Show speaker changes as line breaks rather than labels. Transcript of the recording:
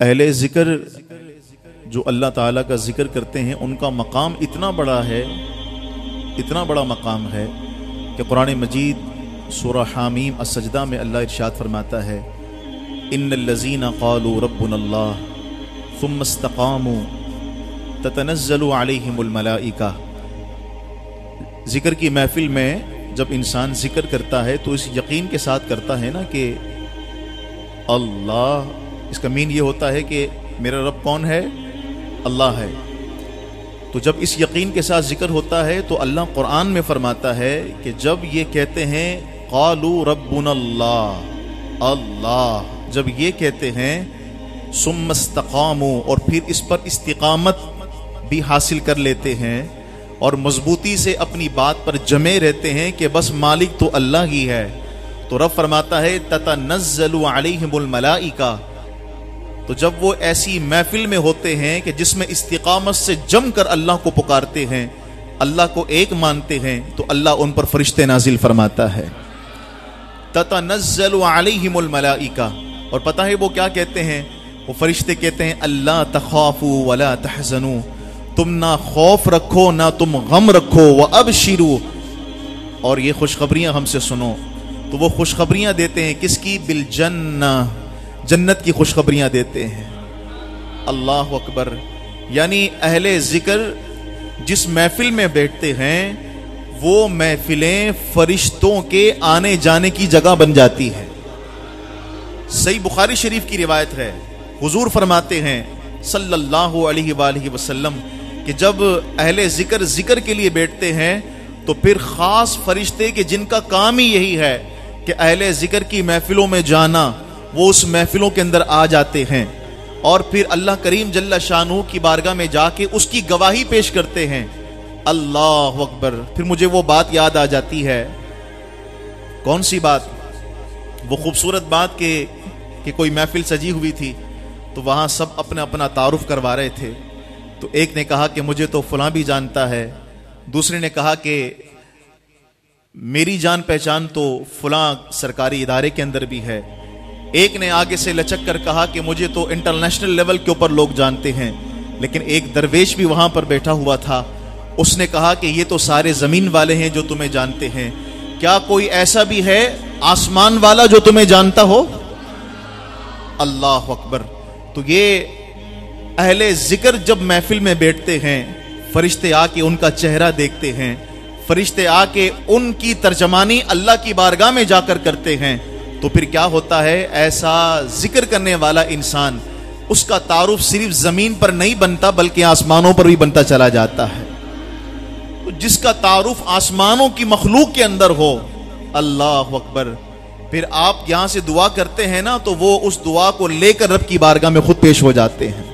اہل ذکر جو اللہ تعالیٰ کا ذکر کرتے ہیں ان کا مقام اتنا بڑا ہے، اتنا بڑا مقام ہے کہ قرآن مجید سورہ حامیم السجدہ میں اللہ ارشاد فرماتا ہے ان الذین قالوا ربنا اللہ ثم استقاموا تتنزل علیہم الملائکہ۔ ذکر کی محفل میں جب انسان ذکر کرتا ہے تو اس یقین کے ساتھ کرتا ہے نا کہ اللہ، اس کا مین یہ ہوتا ہے کہ میرا رب کون ہے؟ اللہ ہے۔ تو جب اس یقین کے ساتھ ذکر ہوتا ہے تو اللہ قرآن میں فرماتا ہے کہ جب یہ کہتے ہیں قالوا ربنا اللہ، اللہ جب یہ کہتے ہیں ثم استقاموا، اور پھر اس پر استقامت بھی حاصل کر لیتے ہیں اور مضبوطی سے اپنی بات پر جمے رہتے ہیں کہ بس مالک تو اللہ ہی ہے، تو رب فرماتا ہے تتنزل علیہم الملائکہ۔ تو جب وہ ایسی محفل میں ہوتے ہیں کہ جس میں استقامت سے جم کر اللہ کو پکارتے ہیں، اللہ کو ایک مانتے ہیں، تو اللہ ان پر فرشتے نازل فرماتا ہے تتنزل علیہم الملائکہ۔ اور پتہ ہے وہ کیا کہتے ہیں؟ وہ فرشتے کہتے ہیں اللہ تخافوا ولا تحزنوا، تم نہ خوف رکھو نہ تم غم رکھو، وابشروا، اور یہ خوشخبریاں ہم سے سنو۔ تو وہ خوشخبریاں دیتے ہیں کس کی؟ بالجنہ، جنت کی خوشخبریاں دیتے ہیں۔ اللہ اکبر۔ یعنی اہل ذکر جس محفل میں بیٹھتے ہیں وہ محفلیں فرشتوں کے آنے جانے کی جگہ بن جاتی ہے۔ صحیح بخاری شریف کی روایت ہے، حضور فرماتے ہیں صلی اللہ علیہ وآلہ وسلم کہ جب اہل ذکر ذکر کے لیے بیٹھتے ہیں تو پھر خاص فرشتے کہ جن کا کام ہی یہی ہے کہ اہل ذکر کی محفلوں میں جانا، وہ اس محفلوں کے اندر آ جاتے ہیں اور پھر اللہ کریم جل شانہ کی بارگاہ میں جا کے اس کی گواہی پیش کرتے ہیں۔ اللہ اکبر۔ پھر مجھے وہ بات یاد آ جاتی ہے۔ کون سی بات؟ وہ خوبصورت بات کہ کوئی محفل سجی ہوئی تھی تو وہاں سب اپنا اپنا تعارف کروا رہے تھے، تو ایک نے کہا کہ مجھے تو فلاں بھی جانتا ہے، دوسرے نے کہا کہ میری جان پہچان تو فلاں سرکاری ادارے کے اندر بھی ہے، ایک نے آگے سے لچک کر کہا کہ مجھے تو انٹرنیشنل لیول کے اوپر لوگ جانتے ہیں، لیکن ایک درویش بھی وہاں پر بیٹھا ہوا تھا، اس نے کہا کہ یہ تو سارے زمین والے ہیں جو تمہیں جانتے ہیں، کیا کوئی ایسا بھی ہے آسمان والا جو تمہیں جانتا ہو؟ اللہ اکبر۔ تو یہ اہل ذکر جب محفل میں بیٹھتے ہیں، فرشتے آ کے ان کا چہرہ دیکھتے ہیں، فرشتے آ کے ان کی ترجمانی اللہ کی بارگاہ میں جا کر کرتے ہیں، تو پھر کیا ہوتا ہے؟ ایسا ذکر کرنے والا انسان، اس کا تعارف صرف زمین پر نہیں بنتا بلکہ آسمانوں پر بھی بنتا چلا جاتا ہے۔ تو جس کا تعارف آسمانوں کی مخلوق کے اندر ہو، اللہ اکبر، پھر آپ یہاں سے دعا کرتے ہیں نا تو وہ اس دعا کو لے کر رب کی بارگاہ میں خود پیش ہو جاتے ہیں۔